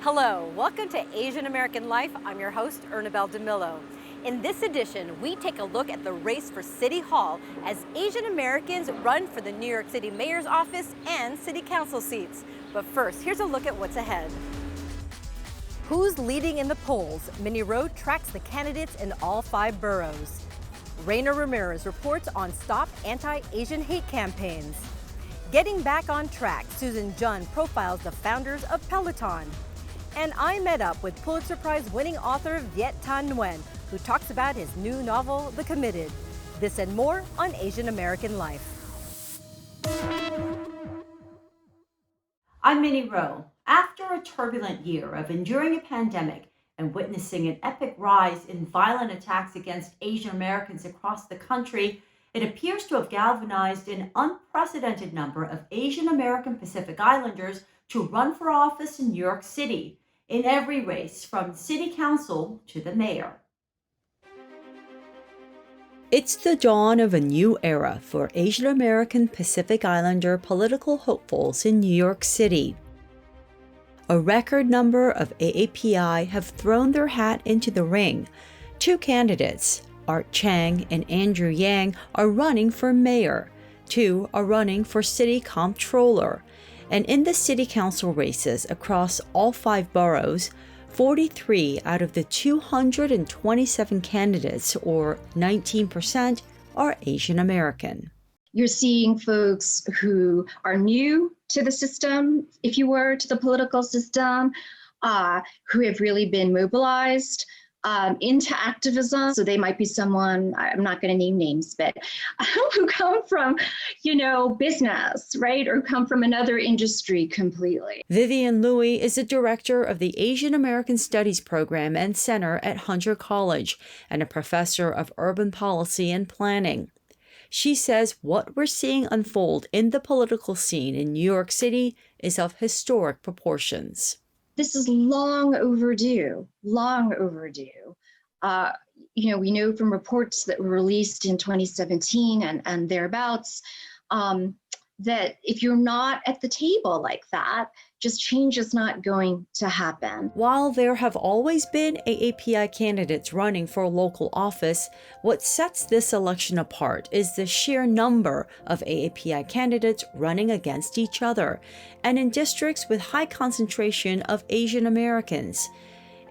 Hello, welcome to Asian American Life. I'm your host, Ernabel Demillo. In this edition, we take a look at the race for City Hall as Asian Americans run for the New York City Mayor's office and City Council seats. But first, here's a look at what's ahead. Who's leading in the polls? Minnie Rowe tracks the candidates in all 5 boroughs. Rainer Ramirez reports on Stop Anti-Asian Hate campaigns. Getting back on track, Susan Jun profiles the founders of Peloton. And I met up with Pulitzer Prize winning author Viet Thanh Nguyen, who talks about his new novel, The Committed. This and more on Asian American Life. I'm Minnie Rowe. After a turbulent year of enduring a pandemic and witnessing an epic rise in violent attacks against Asian Americans across the country, it appears to have galvanized an unprecedented number of Asian American Pacific Islanders to run for office in New York City, in every race from city council to the mayor. It's the dawn of a new era for Asian American Pacific Islander political hopefuls in New York City. A record number of AAPI have thrown their hat into the ring. 2 candidates, Art Chang and Andrew Yang, are running for mayor. 2 are running for city comptroller. And in the city council races across all 5 boroughs, 43 out of the 227 candidates, or 19%, are Asian American. You're seeing folks who are new to the system, if you were, to the political system, who have really been mobilized into activism. So they might be someone, I'm not going to name names, but who come from, business, right? Or come from another industry completely. Vivian Louie is the director of the Asian American Studies Program and Center at Hunter College and a professor of urban policy and planning. She says what we're seeing unfold in the political scene in New York City is of historic proportions. This is long overdue. We know from reports that were released in 2017 and thereabouts that if you're not at the table like that, just change is not going to happen. While there have always been AAPI candidates running for local office, what sets this election apart is the sheer number of AAPI candidates running against each other, and in districts with high concentration of Asian Americans.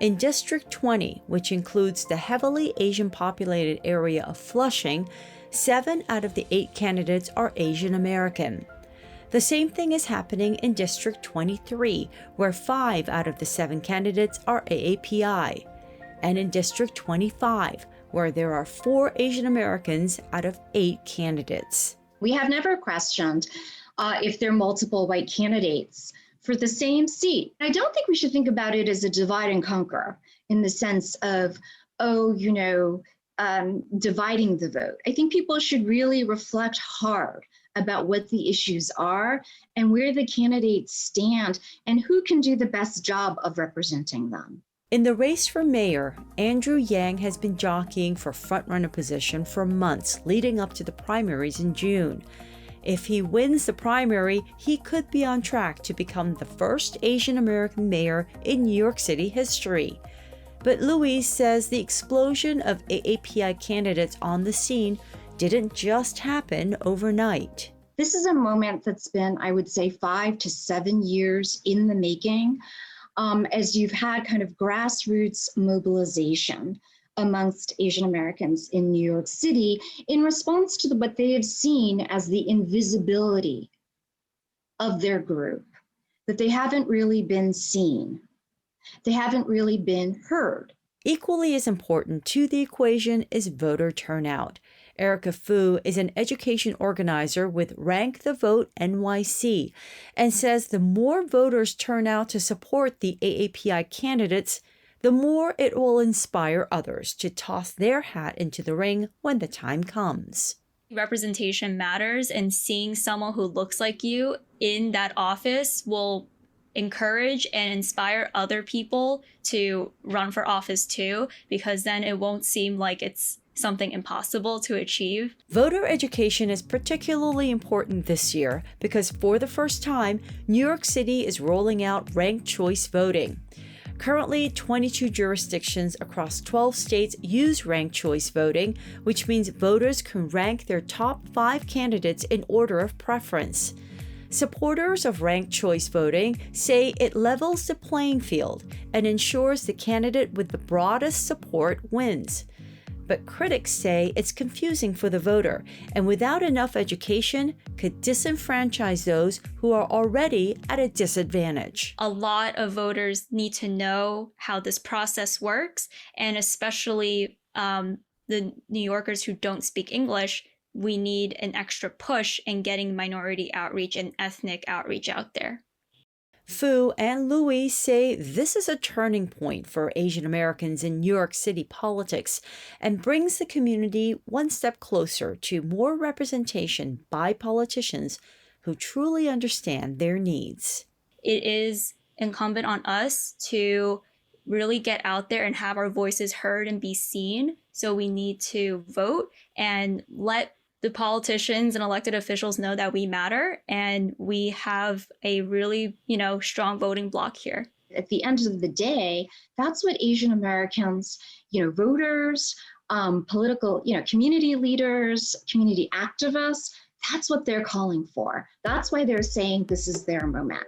In District 20, which includes the heavily Asian populated area of Flushing, 7 out of the 8 candidates are Asian American. The same thing is happening in District 23, where 5 out of the 7 candidates are AAPI, and in District 25, where there are 4 Asian Americans out of 8 candidates. We have never questioned if there are multiple white candidates for the same seat. I don't think we should think about it as a divide and conquer in the sense of, dividing the vote. I think people should really reflect hard about what the issues are and where the candidates stand and who can do the best job of representing them. In the race for mayor, Andrew Yang has been jockeying for frontrunner position for months leading up to the primaries in June. If he wins the primary, he could be on track to become the first Asian American mayor in New York City history. But Louise says the explosion of AAPI candidates on the scene didn't just happen overnight. This is a moment that's been, I would say, 5 to 7 years in the making, as you've had kind of grassroots mobilization amongst Asian Americans in New York City in response to what they have seen as the invisibility of their group, that they haven't really been seen. They haven't really been heard. Equally as important to the equation is voter turnout. Erica Fu is an education organizer with Rank the Vote NYC and says the more voters turn out to support the AAPI candidates, the more it will inspire others to toss their hat into the ring when the time comes. Representation matters, and seeing someone who looks like you in that office will encourage and inspire other people to run for office too, because then it won't seem like it's something impossible to achieve. Voter education is particularly important this year because for the first time, New York City is rolling out ranked choice voting. Currently, 22 jurisdictions across 12 states use ranked choice voting, which means voters can rank their top 5 candidates in order of preference. Supporters of ranked choice voting say it levels the playing field and ensures the candidate with the broadest support wins. But critics say it's confusing for the voter and without enough education could disenfranchise those who are already at a disadvantage. A lot of voters need to know how this process works, and especially the New Yorkers who don't speak English, we need an extra push in getting minority outreach and ethnic outreach out there. Fu and Louis say this is a turning point for Asian Americans in New York City politics and brings the community one step closer to more representation by politicians who truly understand their needs. It is incumbent on us to really get out there and have our voices heard and be seen. So we need to vote and let the politicians and elected officials know that we matter and we have a really, strong voting bloc here. At the end of the day, that's what Asian Americans, voters, political, community leaders, community activists, that's what they're calling for. That's why they're saying this is their moment.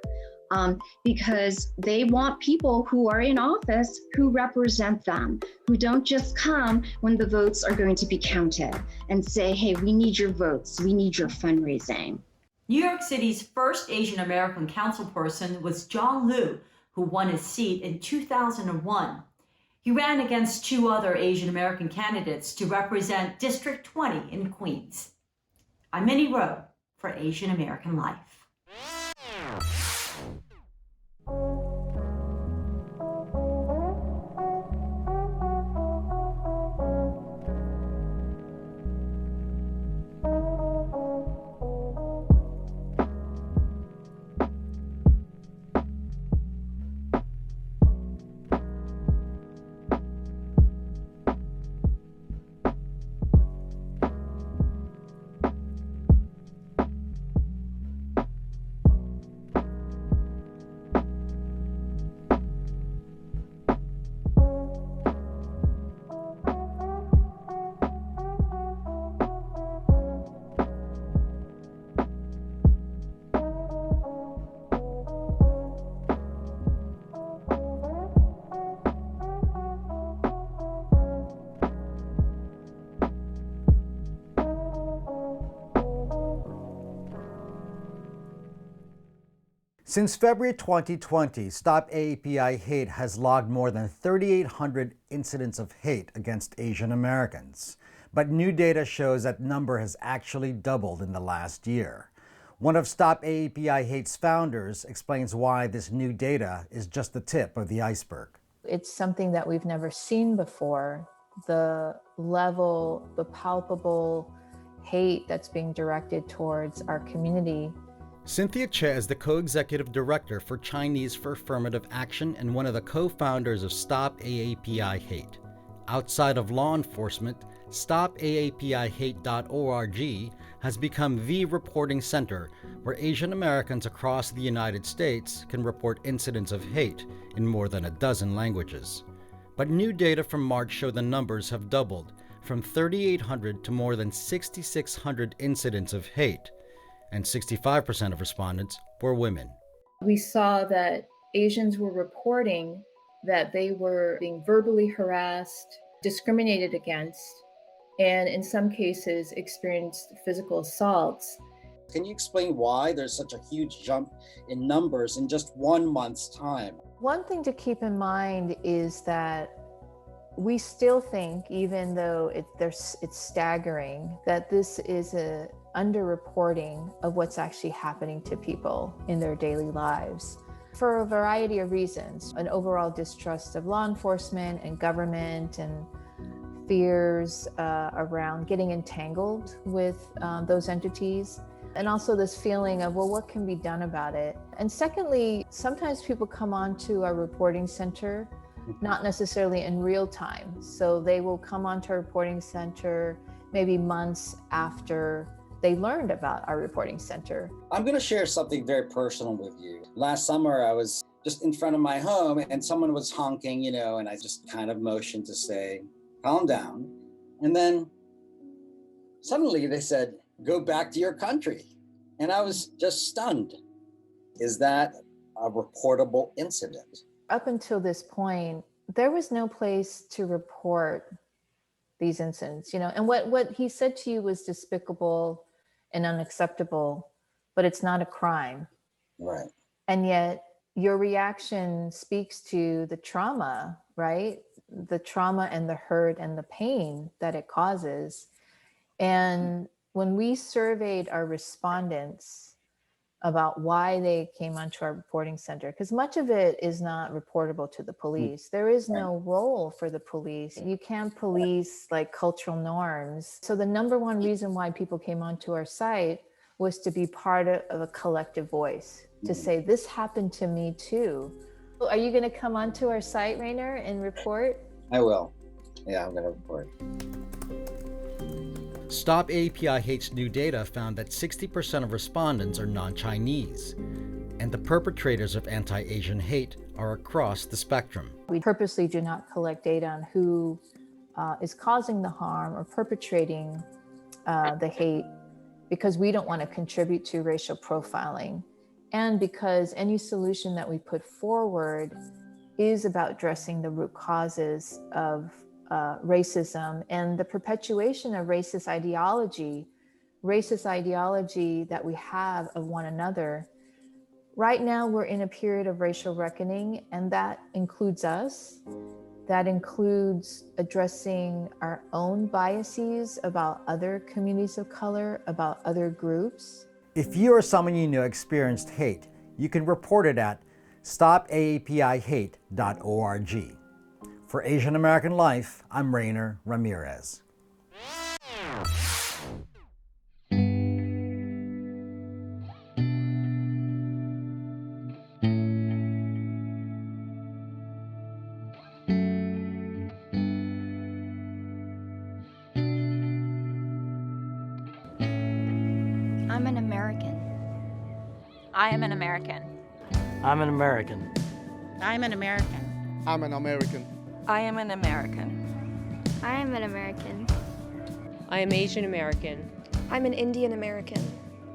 Because they want people who are in office who represent them, who don't just come when the votes are going to be counted and say, hey, we need your votes, we need your fundraising. New York City's first Asian American councilperson was John Liu, who won his seat in 2001. He ran against 2 other Asian American candidates to represent District 20 in Queens. I'm Minnie Rowe for Asian American Life. Since February 2020, Stop AAPI Hate has logged more than 3,800 incidents of hate against Asian Americans. But new data shows that number has actually doubled in the last year. One of Stop AAPI Hate's founders explains why this new data is just the tip of the iceberg. It's something that we've never seen before. The level, the palpable hate that's being directed towards our community. Cynthia Che is the co-executive director for Chinese for Affirmative Action and one of the co-founders of Stop AAPI Hate. Outside of law enforcement, StopAAPIHate.org has become the reporting center where Asian Americans across the United States can report incidents of hate in more than a dozen languages. But new data from March show the numbers have doubled, from 3,800 to more than 6,600 incidents of hate, and 65% of respondents were women. We saw that Asians were reporting that they were being verbally harassed, discriminated against, and in some cases experienced physical assaults. Can you explain why there's such a huge jump in numbers in just 1 month's time? One thing to keep in mind is that we still think, even though it's staggering, that this is a underreporting of what's actually happening to people in their daily lives for a variety of reasons. An overall distrust of law enforcement and government, and fears around getting entangled with those entities, and also this feeling of, well, what can be done about it? And secondly, sometimes people come onto our reporting center not necessarily in real time. So they will come onto our reporting center maybe months after they learned about our reporting center. I'm going to share something very personal with you. Last summer, I was just in front of my home and someone was honking, and I just kind of motioned to say, calm down. And then suddenly they said, go back to your country. And I was just stunned. Is that a reportable incident? Up until this point, there was no place to report these incidents, and what he said to you was despicable and unacceptable, but it's not a crime. Right. And yet your reaction speaks to the trauma, right? The trauma and the hurt and the pain that it causes. And when we surveyed our respondents about why they came onto our reporting center, because much of it is not reportable to the police. There is no role for the police. You can't police like cultural norms. So the number one reason why people came onto our site was to be part of a collective voice, to say, this happened to me too. Are you going to come onto our site, Rainer, and report? I will. Yeah, I'm going to report. Stop AAPI Hate's new data found that 60% of respondents are non-Chinese, and the perpetrators of anti-Asian hate are across the spectrum. We purposely do not collect data on who is causing the harm or perpetrating the hate, because we don't want to contribute to racial profiling, and because any solution that we put forward is about addressing the root causes of racism and the perpetuation of racist ideology that we have of one another. Right now, we're in a period of racial reckoning, and that includes us. That includes addressing our own biases about other communities of color, about other groups. If you or someone you know experienced hate, you can report it at stopaapihate.org. For Asian American Life, I'm Rainer Ramirez. I'm an American. I am an American. I'm an American. I'm an American. I'm an American. I am an American. I am an American. I am Asian American. I'm an Indian American.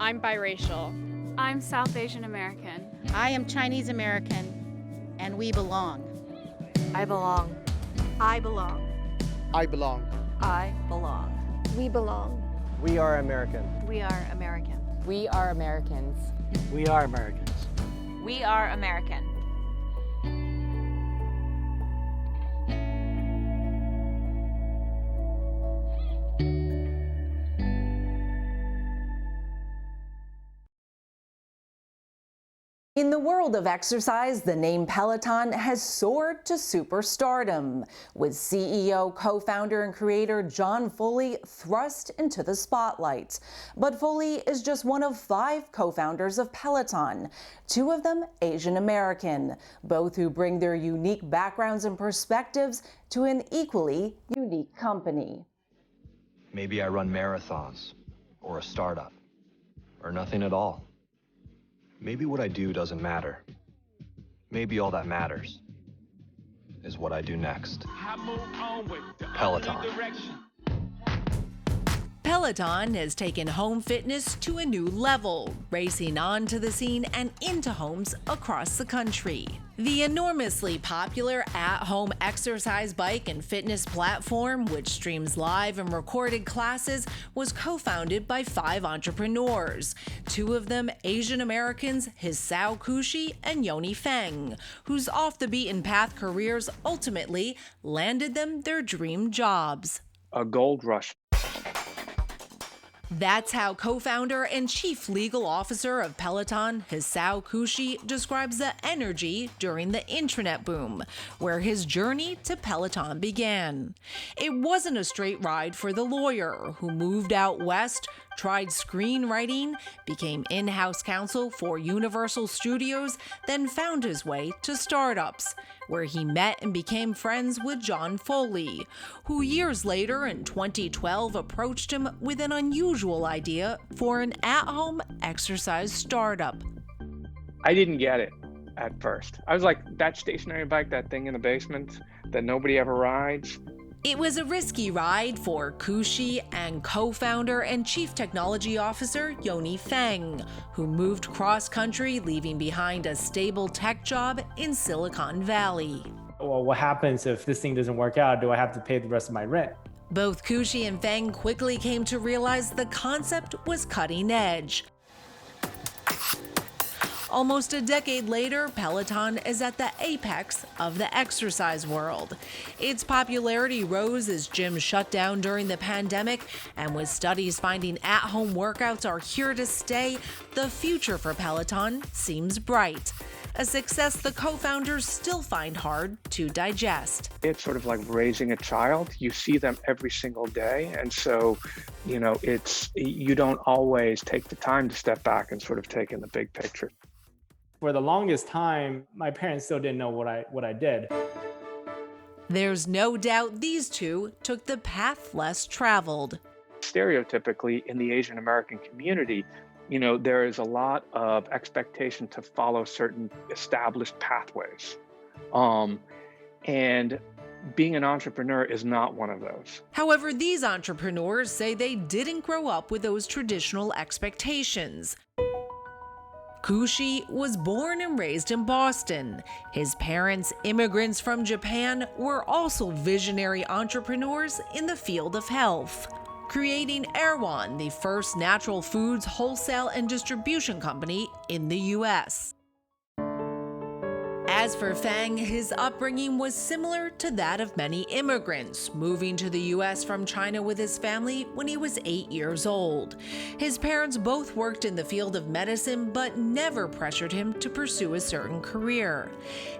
I'm biracial. I'm South Asian American. I am Chinese American, and we belong. I belong. I belong. I belong. I belong. We belong. We are American. We are American. We are Americans. We are Americans. We are American. In the world of exercise, the name Peloton has soared to superstardom, with CEO, co-founder, and creator John Foley thrust into the spotlight. But Foley is just one of 5 co-founders of Peloton, 2 of them Asian American, both who bring their unique backgrounds and perspectives to an equally unique company. Maybe I run marathons, or a startup, or nothing at all. Maybe what I do doesn't matter. Maybe all that matters is what I do next. Peloton. Peloton has taken home fitness to a new level, racing onto the scene and into homes across the country. The enormously popular at-home exercise bike and fitness platform, which streams live and recorded classes, was co-founded by 5 entrepreneurs, 2 of them Asian Americans, Hisao Kushi and Yoni Feng, whose off-the-beaten-path careers ultimately landed them their dream jobs. A gold rush. That's how co-founder and chief legal officer of Peloton, Hisao Kushi, describes the energy during the intranet boom, where his journey to Peloton began. It wasn't a straight ride for the lawyer, who moved out west, tried screenwriting, became in-house counsel for Universal Studios, then found his way to startups, where he met and became friends with John Foley, who years later in 2012 approached him with an unusual idea for an at-home exercise startup. I didn't get it at first. I was like, that stationary bike, that thing in the basement that nobody ever rides. It was a risky ride for Kushi and co-founder and chief technology officer Yoni Feng, who moved cross-country, leaving behind a stable tech job in Silicon Valley. Well, what happens if this thing doesn't work out? Do I have to pay the rest of my rent? Both Kushi and Feng quickly came to realize the concept was cutting edge. Almost a decade later, Peloton is at the apex of the exercise world. Its popularity rose as gyms shut down during the pandemic, and with studies finding at-home workouts are here to stay, the future for Peloton seems bright. A success the co-founders still find hard to digest. It's sort of like raising a child. You see them every single day. And so, you don't always take the time to step back and sort of take in the big picture. For the longest time, my parents still didn't know what I did. There's no doubt these two took the path less traveled. Stereotypically, in the Asian American community, there is a lot of expectation to follow certain established pathways. And being an entrepreneur is not one of those. However, these entrepreneurs say they didn't grow up with those traditional expectations. Kushi was born and raised in Boston. His parents, immigrants from Japan, were also visionary entrepreneurs in the field of health, creating Erewhon, the first natural foods wholesale and distribution company in the U.S. As for Feng, his upbringing was similar to that of many immigrants, moving to the U.S. from China with his family when he was 8 years old. His parents both worked in the field of medicine, but never pressured him to pursue a certain career.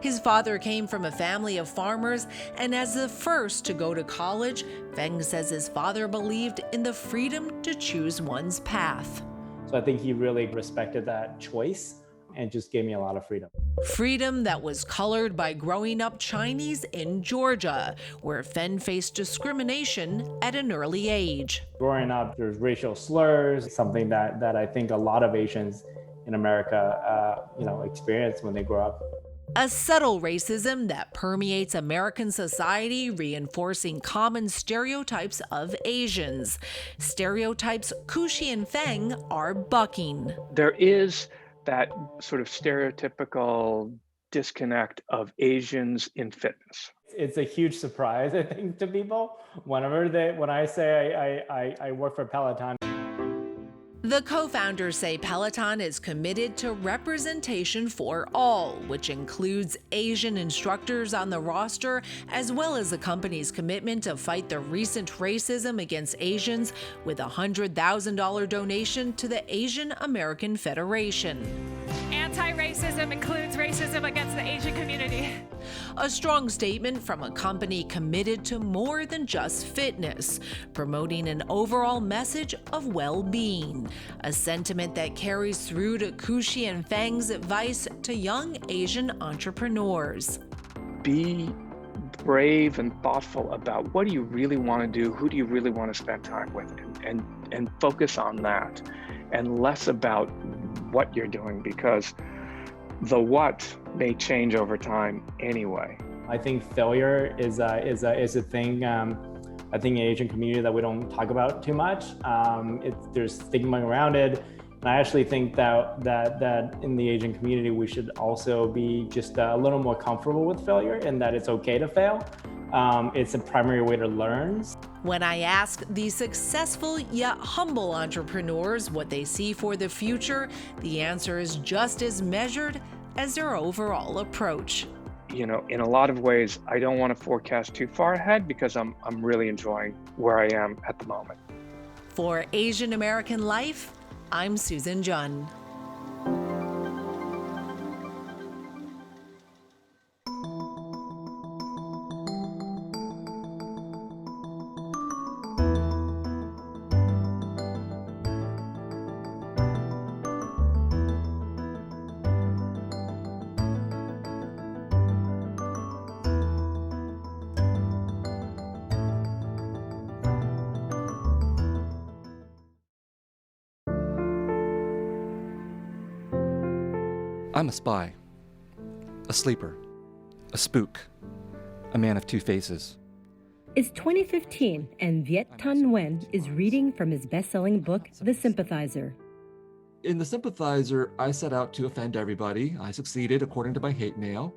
His father came from a family of farmers, and as the first to go to college, Feng says his father believed in the freedom to choose one's path. So I think he really respected that choice and just gave me a lot of freedom. Freedom that was colored by growing up Chinese in Georgia, where Feng faced discrimination at an early age. Growing up, there's racial slurs, something that I think a lot of Asians in America, experience when they grow up. A subtle racism that permeates American society, reinforcing common stereotypes of Asians. Stereotypes Kushi and Feng are bucking. There is that sort of stereotypical disconnect of Asians in fitness. It's a huge surprise, I think, to people when I say I work for Peloton. The co-founders say Peloton is committed to representation for all, which includes Asian instructors on the roster, as well as the company's commitment to fight the recent racism against Asians with a $100,000 donation to the Asian American Federation. Anti-racism includes racism against the Asian community. A strong statement from a company committed to more than just fitness, promoting an overall message of well-being, a sentiment that carries through to Kushi and Feng's advice to young Asian entrepreneurs. Be brave and thoughtful about what do you really want to do, who do you really want to spend time with, and focus on that, and less about what you're doing, because the what may change over time anyway. I think failure is a thing. I think in the Asian community that we don't talk about too much. There's stigma around it, and I actually think that in the Asian community we should also be just a little more comfortable with failure, and that it's okay to fail. It's a primary way to learn. When I ask these successful yet humble entrepreneurs what they see for the future, the answer is just as measured as their overall approach. In a lot of ways, I don't want to forecast too far ahead because I'm really enjoying where I am at the moment. For Asian American Life, I'm Susan Jun. I'm a spy, a sleeper, a spook, a man of two faces. It's 2015, and Viet Thanh Nguyen is reading from his best-selling book, The Sympathizer. In The Sympathizer, I set out to offend everybody. I succeeded according to my hate mail.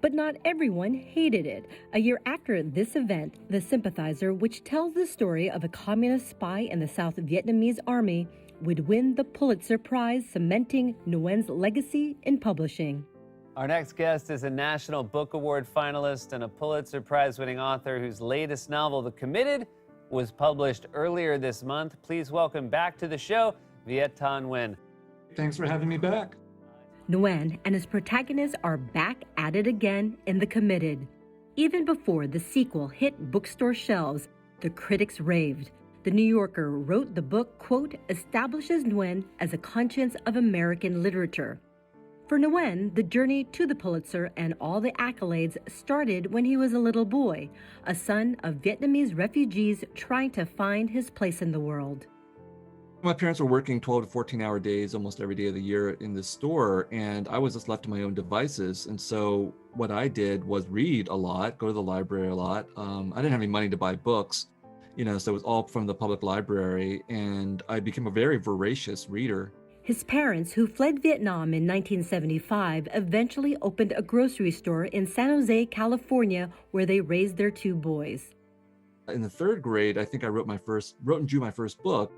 But not everyone hated it. A year after this event, The Sympathizer, which tells the story of a communist spy in the South Vietnamese army, would win the Pulitzer Prize, cementing Nguyen's legacy in publishing. Our next guest is a National Book Award finalist and a Pulitzer Prize-winning author whose latest novel, The Committed, was published earlier this month. Please welcome back to the show, Viet Thanh Nguyen. Thanks for having me back. Nguyen and his protagonists are back at it again in The Committed. Even before the sequel hit bookstore shelves, the critics raved. The New Yorker wrote the book, quote, establishes Nguyen as a conscience of American literature. For Nguyen, the journey to the Pulitzer and all the accolades started when he was a little boy, a son of Vietnamese refugees trying to find his place in the world. My parents were working 12 to 14-hour days almost every day of the year in the store, and I was just left to my own devices. And so what I did was read a lot, go to the library a lot. I didn't have any money to buy books, so it was all from the public library, and I became a very voracious reader. His parents, who fled Vietnam in 1975, eventually opened a grocery store in San Jose, California, where they raised their two boys. In the third grade, I think I wrote and drew my first book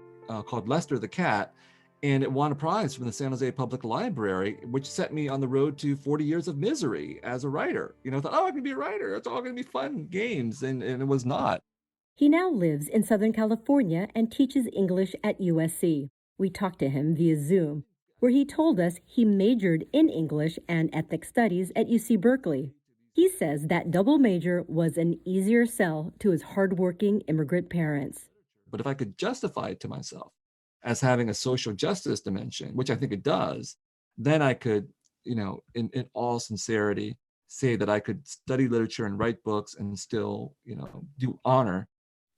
called Lester the Cat, and it won a prize from the San Jose Public Library, which set me on the road to 40 years of misery as a writer. I thought, I can be a writer. It's all going to be fun games, and it was not. He now lives in Southern California and teaches English at USC. We talked to him via Zoom, where he told us he majored in English and ethnic studies at UC Berkeley. He says that double major was an easier sell to his hardworking immigrant parents. But if I could justify it to myself as having a social justice dimension, which I think it does, then I could, in all sincerity, say that I could study literature and write books and still, do honor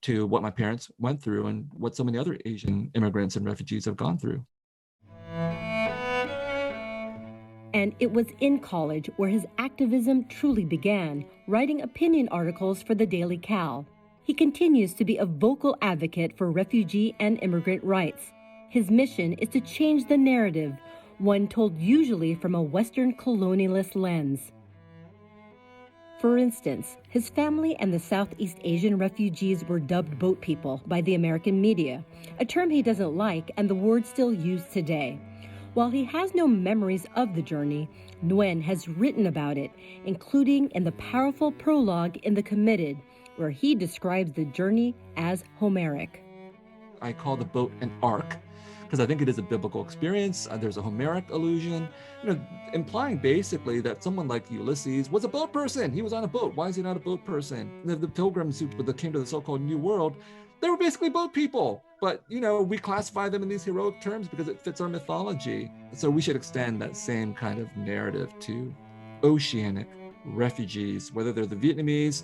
to what my parents went through and what so many other Asian immigrants and refugees have gone through. And it was in college where his activism truly began, writing opinion articles for the Daily Cal. He continues to be a vocal advocate for refugee and immigrant rights. His mission is to change the narrative, one told usually from a Western colonialist lens. For instance, his family and the Southeast Asian refugees were dubbed boat people by the American media, a term he doesn't like and the word still used today. While he has no memories of the journey, Nguyen has written about it, including in the powerful prologue in The Committed, where he describes the journey as Homeric. I call the boat an ark because I think it is a biblical experience. There's a Homeric allusion, implying basically that someone like Ulysses was a boat person. He was on a boat. Why is he not a boat person? The pilgrims who came to the so-called New World, they were basically boat people. But, we classify them in these heroic terms because it fits our mythology. So we should extend that same kind of narrative to oceanic refugees, whether they're the Vietnamese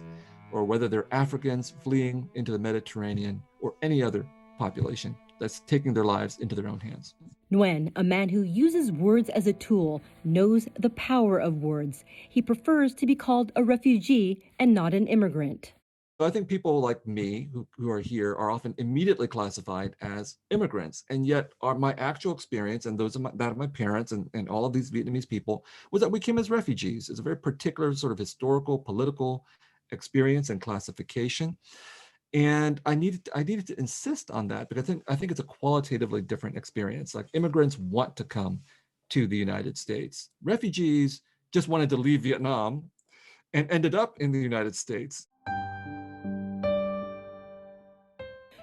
or whether they're Africans fleeing into the Mediterranean or any other population that's taking their lives into their own hands. Nguyen, a man who uses words as a tool, knows the power of words. He prefers to be called a refugee and not an immigrant. I think people like me who are here are often immediately classified as immigrants. And yet my actual experience and that of my parents and all of these Vietnamese people was that we came as refugees. It's a very particular sort of historical, political experience and classification. And I needed to insist on that because I think it's a qualitatively different experience. Like immigrants want to come to the United States. Refugees just wanted to leave Vietnam and ended up in the United States.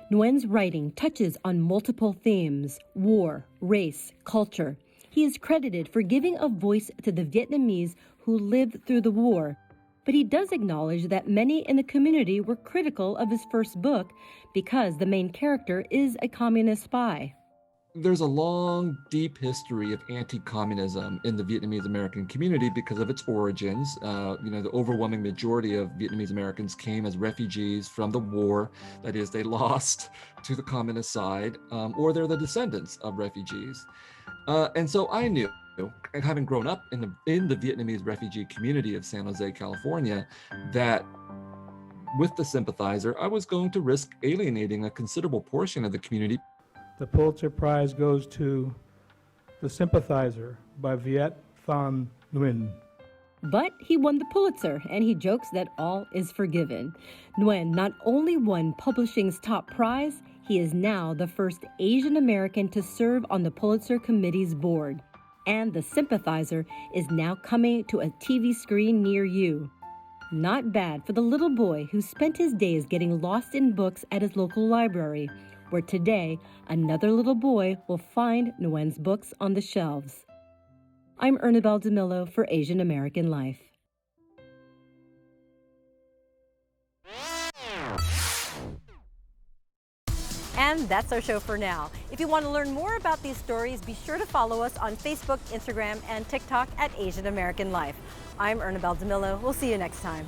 Nguyen's writing touches on multiple themes: war, race, culture. He is credited for giving a voice to the Vietnamese who lived through the war. But he does acknowledge that many in the community were critical of his first book because the main character is a communist spy. There's a long, deep history of anti-communism in the Vietnamese American community because of its origins. The overwhelming majority of Vietnamese Americans came as refugees from the war. That is, they lost to the communist side, or they're the descendants of refugees. And so I knew having grown up in the Vietnamese refugee community of San Jose, California, that with the sympathizer, I was going to risk alienating a considerable portion of the community. The Pulitzer Prize goes to The Sympathizer by Viet Thanh Nguyen. But he won the Pulitzer, and he jokes that all is forgiven. Nguyen not only won publishing's top prize, he is now the first Asian American to serve on the Pulitzer Committee's board. And The Sympathizer is now coming to a TV screen near you. Not bad for the little boy who spent his days getting lost in books at his local library, where today another little boy will find Nguyen's books on the shelves. I'm Ernabel Demillo for Asian American Life. And that's our show for now. If you want to learn more about these stories, be sure to follow us on Facebook, Instagram, and TikTok at Asian American Life. I'm Ernabel Demillo. We'll see you next time.